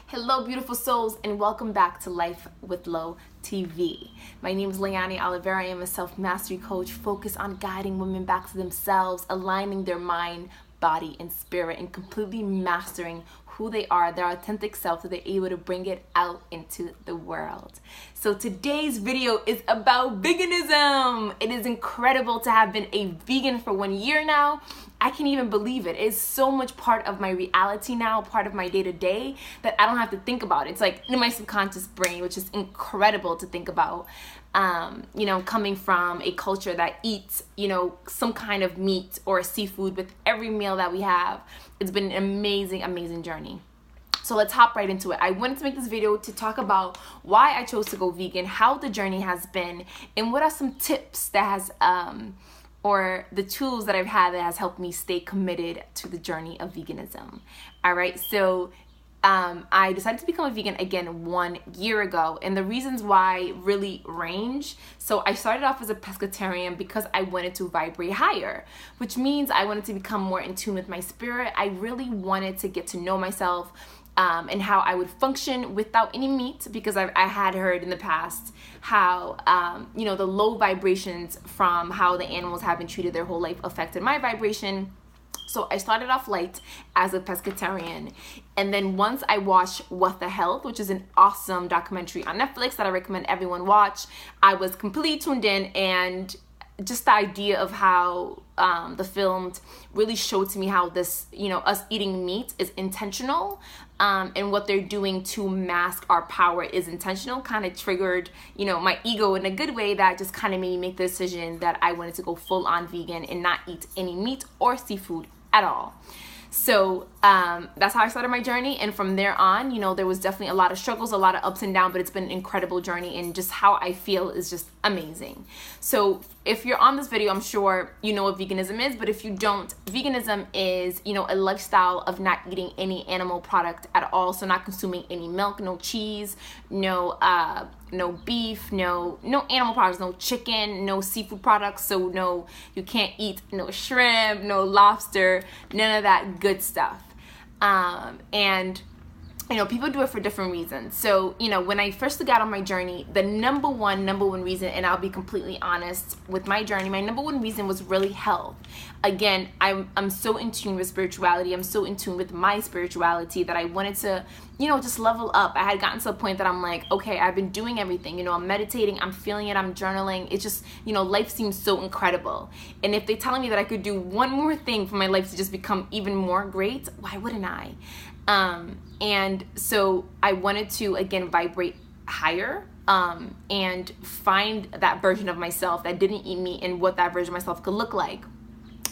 Hello, beautiful souls, and welcome back to Life with Lo TV. My name is Leyanne Oliveira. I am a self-mastery coach focused on guiding women back to themselves, aligning their mind, body, and spirit, and completely mastering who they are, their authentic self, so they're able to bring it out into the world. So today's video is about veganism. It is incredible to have been a vegan for 1 year now. I can't even believe it. It's so much part of my reality now, part of my day-to-day, that I don't have to think about it. It's like in my subconscious brain, which is incredible to think about. Coming from a culture that eats, some kind of meat or seafood with every meal that we have. It's been an amazing, amazing journey. So let's hop right into it. I wanted to make this video to talk about why I chose to go vegan, how the journey has been, and what are some tips that has, or the tools that I've had that has helped me stay committed to the journey of veganism. All right, so I decided to become a vegan again 1 year ago, and the reasons why really range. So I started off as a pescatarian because I wanted to vibrate higher, which means I wanted to become more in tune with my spirit. I really wanted to get to know myself and how I would function without any meat, because I had heard in the past how the low vibrations from how the animals have been treated their whole life affected my vibration. So I started off light as a pescatarian, and then once I watched What the Health, which is an awesome documentary on Netflix that I recommend everyone watch, I was completely tuned in, and just the idea of how the film really showed to me how this, us eating meat is intentional, and what they're doing to mask our power is intentional, kind of triggered, my ego in a good way, that just kind of made me make the decision that I wanted to go full on vegan and not eat any meat or seafood at all. So that's how I started my journey, and from there on, there was definitely a lot of struggles, a lot of ups and downs, but it's been an incredible journey, and just how I feel is just amazing. So if you're on this video, I'm sure you know what veganism is, but if you don't, veganism is, a lifestyle of not eating any animal product at all. So not consuming any milk, no cheese, no beef, no animal products, no chicken, no seafood products. So no, you can't eat no shrimp, no lobster, none of that good stuff. And people do it for different reasons. So, when I first got on my journey, the number one reason, and I'll be completely honest with my journey, my number one reason was really health. Again, I'm so in tune with spirituality. I'm so in tune with my spirituality that I wanted to, just level up. I had gotten to a point that I'm like, okay, I've been doing everything. I'm meditating, I'm feeling it, I'm journaling. It's just, life seems so incredible. And if they're telling me that I could do one more thing for my life to just become even more great, why wouldn't I? And so I wanted to, again, vibrate higher, and find that version of myself that didn't eat meat, and what that version of myself could look like.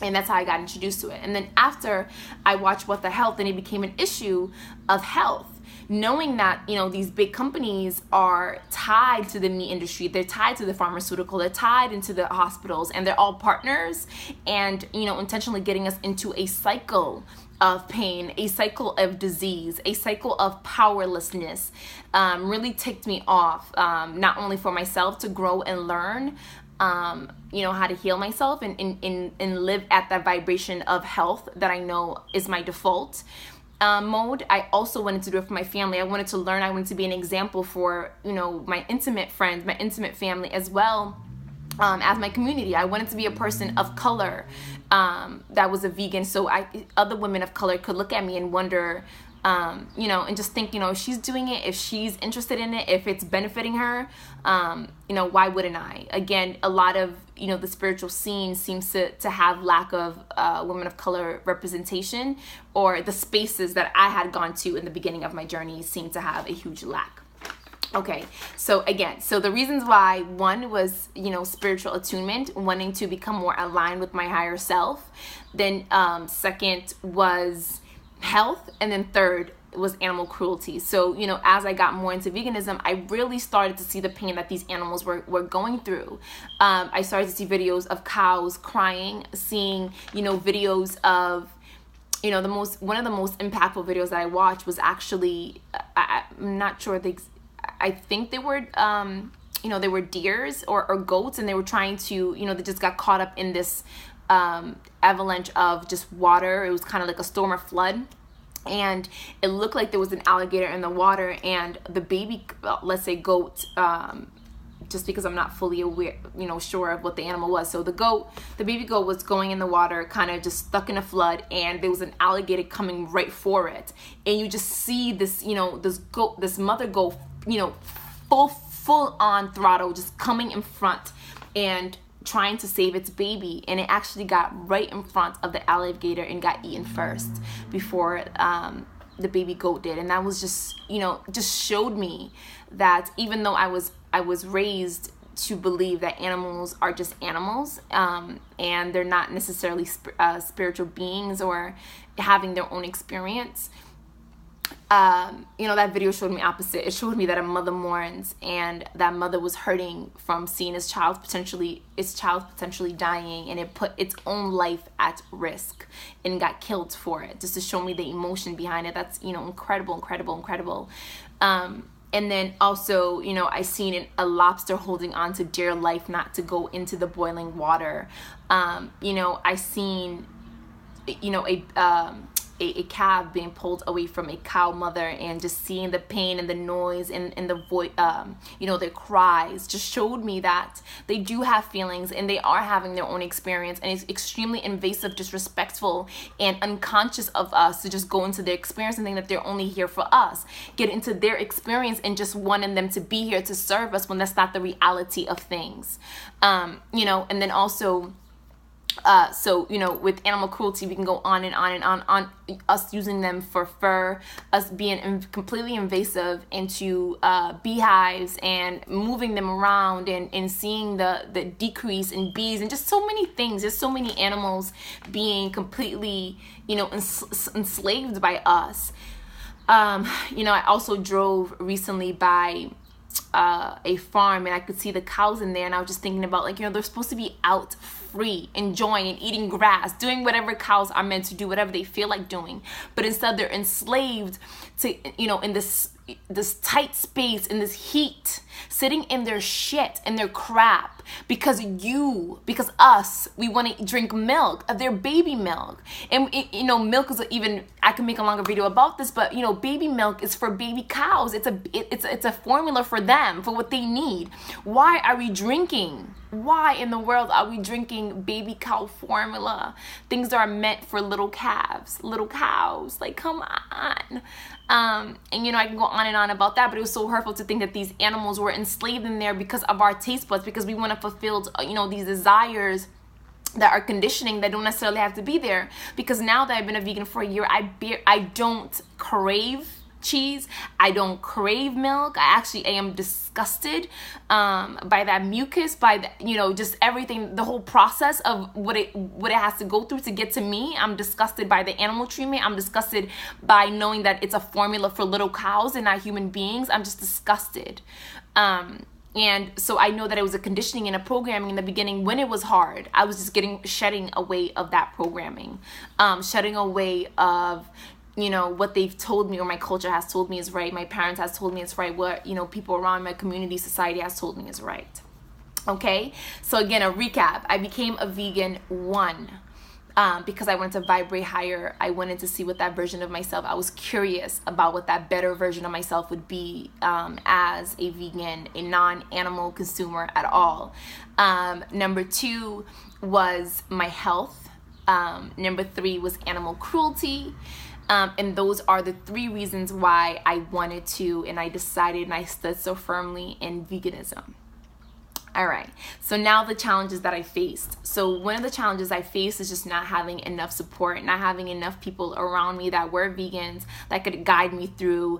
And that's how I got introduced to it. And then after I watched What the Health, then it became an issue of health. Knowing that, these big companies are tied to the meat industry, they're tied to the pharmaceutical, they're tied into the hospitals, and they're all partners, and, intentionally getting us into a cycle of pain, a cycle of disease, a cycle of powerlessness, really ticked me off, not only for myself to grow and learn, how to heal myself and live at that vibration of health that I know is my default mode. I also wanted to do it for my family. I wanted to learn. I wanted to be an example for, my intimate friends, my intimate family, as well as my community. I wanted to be a person of color that was a vegan, so other women of color could look at me and wonder, and just think, if she's doing it, if she's interested in it, if it's benefiting her, why wouldn't I? Again, a lot of, the spiritual scene seems to have lack of women of color representation, or the spaces that I had gone to in the beginning of my journey seemed to have a huge lack. Okay, so again, the reasons why: one was, spiritual attunement, wanting to become more aligned with my higher self. Then second was health, and then third was animal cruelty. So, as I got more into veganism, I really started to see the pain that these animals were going through. I started to see videos of cows crying, seeing, videos of, one of the most impactful videos that I watched was actually, I'm not sure, I think they were, they were deers or goats, and they were trying to, they just got caught up in this avalanche of just water. It was kind of like a storm or flood. and it looked like there was an alligator in the water, and the baby, let's say goat, just because I'm not fully aware, sure of what the animal was. So the baby goat was going in the water, kind of just stuck in a flood, and there was an alligator coming right for it. And you just see this, this mother goat, full on throttle, just coming in front and trying to save its baby. And it actually got right in front of the alligator and got eaten first before the baby goat did. And that was just, just showed me that even though I was raised to believe that animals are just animals, and they're not necessarily spiritual beings or having their own experience, that video showed me opposite. It showed me that a mother mourns, and that mother was hurting from seeing its child potentially dying, and it put its own life at risk and got killed for it, just to show me the emotion behind it. That's, incredible. And then also, I seen a lobster holding on to dear life not to go into the boiling water. I seen, a calf being pulled away from a cow mother, and just seeing the pain and the noise and the voice, their cries, just showed me that they do have feelings and they are having their own experience, and it's extremely invasive, disrespectful, and unconscious of us to just go into their experience and think that they're only here for us, get into their experience and just wanting them to be here to serve us, when that's not the reality of things. And then also, with animal cruelty, we can go on and on us using them for fur, us being completely invasive into beehives and moving them around, and seeing the decrease in bees, and just so many things. There's so many animals being completely, enslaved by us. I also drove recently by a farm, and I could see the cows in there, and I was just thinking about, they're supposed to be out free, enjoying and eating grass, doing whatever cows are meant to do, whatever they feel like doing, but instead they're enslaved to, in this tight space, in this heat, sitting in their shit and their crap, because us, we want to drink milk, their baby milk. And milk is I can make a longer video about this, but baby milk is for baby cows. It's a formula for them, for what they need. Why in the world are we drinking baby cow formula? Things that are meant for little cows. Come on. And I can go on and on about that, but it was so hurtful to think that these animals were enslaved in there because of our taste buds, because we want to fulfill these desires that are conditioning, that don't necessarily have to be there. Because now that I've been a vegan for a year, I don't crave cheese, I don't crave milk. I am disgusted by that mucus, by the, just everything, the whole process of what it has to go through to get to me. I'm disgusted by the animal treatment. I'm disgusted by knowing that it's a formula for little cows and not human beings. I'm just disgusted. And so I know that it was a conditioning and a programming in the beginning when it was hard. I was just shedding away of that programming, shedding away of, what they've told me, or my culture has told me is right. My parents has told me it's right. What, people around my community, society has told me is right. Okay. So again, a recap. I became a vegan, because I wanted to vibrate higher. I wanted to see what that version of myself, I was curious about what that better version of myself would be as a vegan, a non-animal consumer at all. Number 2 was my health. Number 3 was animal cruelty. And those are the 3 reasons why I wanted to, and I decided, and I stood so firmly in veganism. All right, so now the challenges that I faced. So one of the challenges I faced is just not having enough support, not having enough people around me that were vegans that could guide me through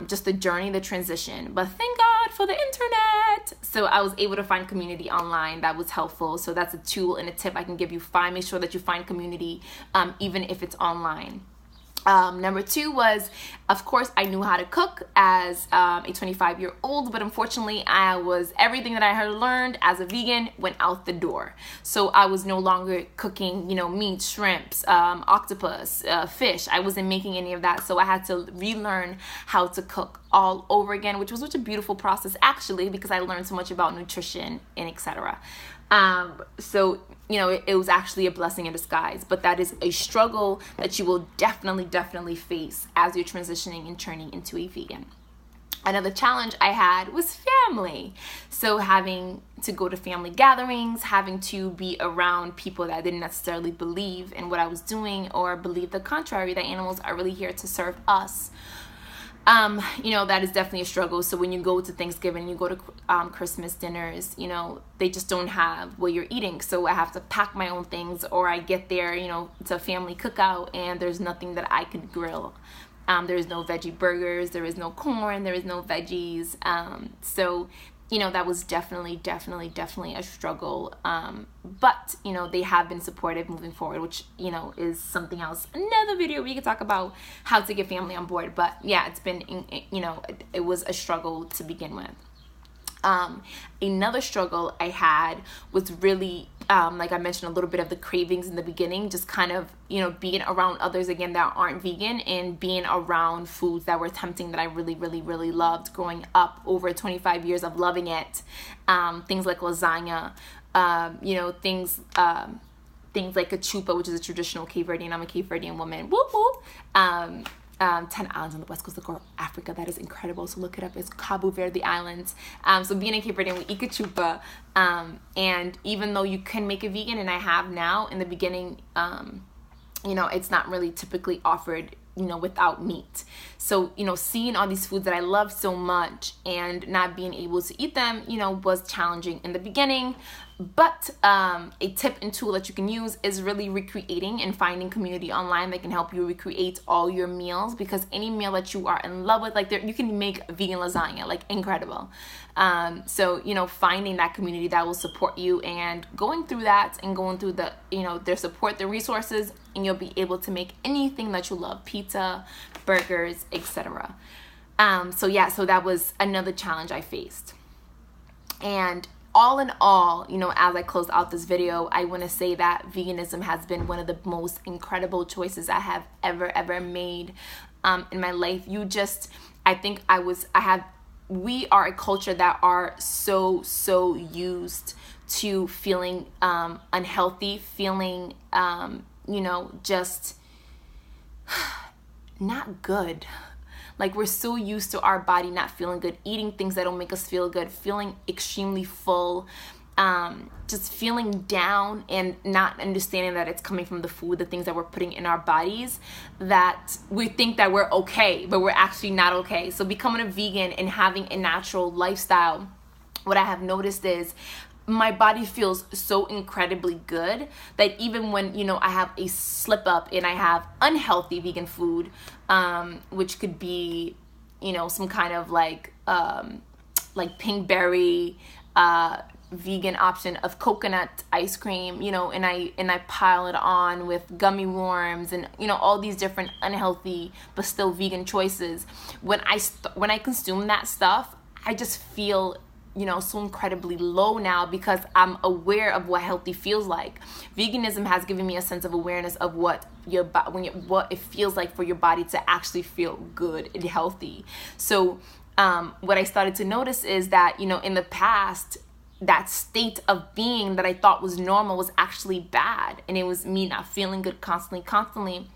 just the journey, the transition. But thank God for the internet. So I was able to find community online that was helpful. So that's a tool and a tip I can give you. Make sure that you find community, even if it's online. Number 2 was, of course, I knew how to cook as a 25-year-old, but unfortunately, everything that I had learned as a vegan went out the door. So I was no longer cooking, meat, shrimps, octopus, fish. I wasn't making any of that. So I had to relearn how to cook all over again, which was such a beautiful process, actually, because I learned so much about nutrition and etc. So it was actually a blessing in disguise. But that is a struggle that you will definitely face as you're transitioning and turning into a vegan. Another challenge I had was family. So having to go to family gatherings, having to be around people that didn't necessarily believe in what I was doing or believe the contrary, that animals are really here to serve us. That is definitely a struggle. So when you go to Thanksgiving, you go to Christmas dinners, they just don't have what you're eating. So I have to pack my own things, or I get there, it's a family cookout and there's nothing that I can grill. There's no veggie burgers, there is no corn, there is no veggies. So that was definitely a struggle. But, they have been supportive moving forward, which, is something else. Another video we could talk about how to get family on board. But yeah, it's been, it was a struggle to begin with. Another struggle I had was really, like I mentioned, a little bit of the cravings in the beginning, just kind of, being around others again that aren't vegan, and being around foods that were tempting that I really loved growing up over 25 years of loving it. Things like lasagna, things like a chupa, which is a traditional Cape Verdean. I'm a Cape Verdean woman. Whoop, whoop. 10 islands on the west coast of Africa. That is incredible. So look it up. It's Cabo Verde Islands. So being a Cape Verdean, we eat chupa. And even though you can make a vegan, and I have now, in the beginning, it's not really typically offered, without meat. So, seeing all these foods that I love so much and not being able to eat them, was challenging in the beginning. But a tip and tool that you can use is really recreating and finding community online that can help you recreate all your meals, because any meal that you are in love with, like you can make vegan lasagna, like incredible. So, finding that community that will support you and going through that and going through the, their support, their resources, and you'll be able to make anything that you love, pizza, burgers, etc. So that was another challenge I faced. And all in all, as I close out this video, I want to say that veganism has been one of the most incredible choices I have ever made in my life. We are a culture that are so used to feeling unhealthy, feeling, just not good. Like, we're so used to our body not feeling good, eating things that don't make us feel good, feeling extremely full, just feeling down, and not understanding that it's coming from the food, the things that we're putting in our bodies, that we think that we're okay, but we're actually not okay. So becoming a vegan and having a natural lifestyle, what I have noticed is my body feels so incredibly good that even when, I have a slip up and I have unhealthy vegan food, which could be, some kind of like pinkberry, vegan option of coconut ice cream, and I pile it on with gummy worms and, all these different unhealthy, but still vegan choices. When I consume that stuff, I just feel so incredibly low now, because I'm aware of what healthy feels like. Veganism has given me a sense of awareness of what it feels like for your body to actually feel good and healthy. So what I started to notice is that, in the past, that state of being that I thought was normal was actually bad, and it was me not feeling good constantly.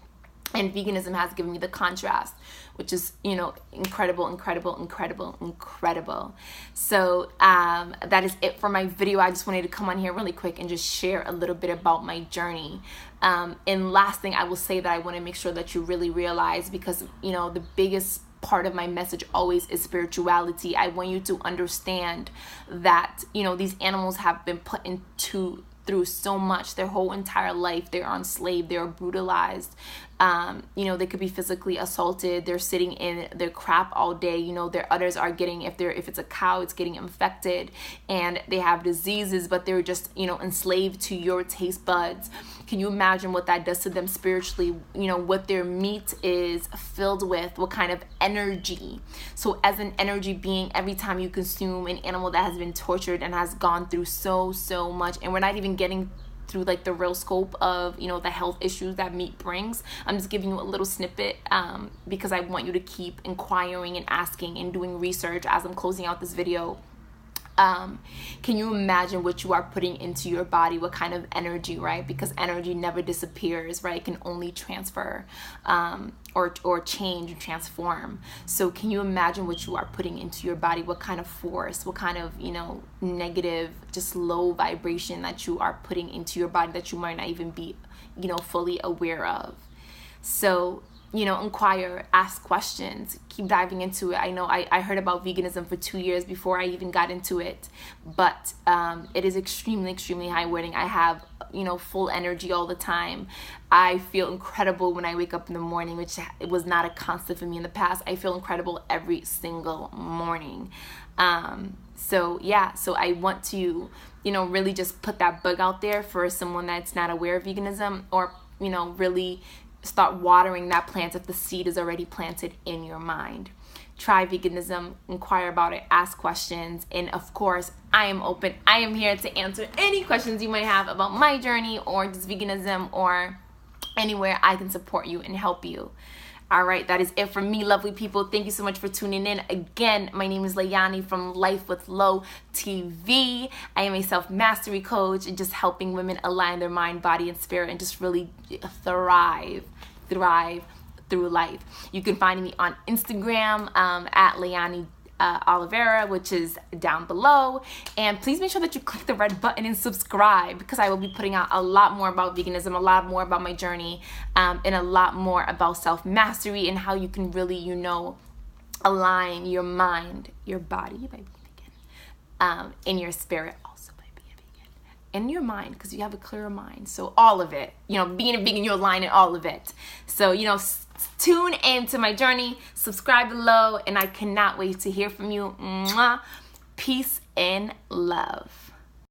And veganism has given me the contrast, which is, incredible. So that is it for my video. I just wanted to come on here really quick and just share a little bit about my journey. And last thing I will say that I want to make sure that you really realize, because, the biggest part of my message always is spirituality. I want you to understand that, these animals have been put through so much their whole entire life. They're enslaved, they're brutalized, they could be physically assaulted, they're sitting in their crap all day, their udders are getting, if it's a cow, it's getting infected, and they have diseases, but they're just enslaved to your taste buds. Can you imagine what that does to them spiritually? What their meat is filled with, what kind of energy. So as an energy being, every time you consume an animal that has been tortured and has gone through so much, and we're not even getting through like the real scope of the health issues that meat brings. I'm just giving you a little snippet because I want you to keep inquiring and asking and doing research as I'm closing out this video. Can you imagine what you are putting into your body? What kind of energy, right? Because energy never disappears, right? It can only transfer, or change and transform. So can you imagine what you are putting into your body? What kind of force, what kind of, negative, just low vibration that you are putting into your body that you might not even be, fully aware of. So, inquire, ask questions, keep diving into it. I know I heard about veganism for 2 years before I even got into it, but it is extremely, extremely high rewarding. I have, full energy all the time. I feel incredible when I wake up in the morning, which it was not a constant for me in the past. I feel incredible every single morning. So I want to, really just put that bug out there for someone that's not aware of veganism, or, really start watering that plant if the seed is already planted in your mind. Try veganism, inquire about it, ask questions, and of course, I am open. I am here to answer any questions you might have about my journey or just veganism, or anywhere I can support you and help you. All right, that is it for me, lovely people. Thank you so much for tuning in. Again, my name is Leyanne from Life with Lo TV. I am a self-mastery coach and just helping women align their mind, body, and spirit and just really thrive through life. You can find me on Instagram at Leyanne Oliveira, which is down below, and please make sure that you click the red button and subscribe, because I will be putting out a lot more about veganism, a lot more about my journey, and a lot more about self-mastery and how you can really, align your mind, your body by being vegan, and your spirit also by being vegan, and your mind, because you have a clearer mind. So all of it, being a vegan, you align in all of it. So tune into my journey, subscribe below, and I cannot wait to hear from you. Mwah. Peace and love.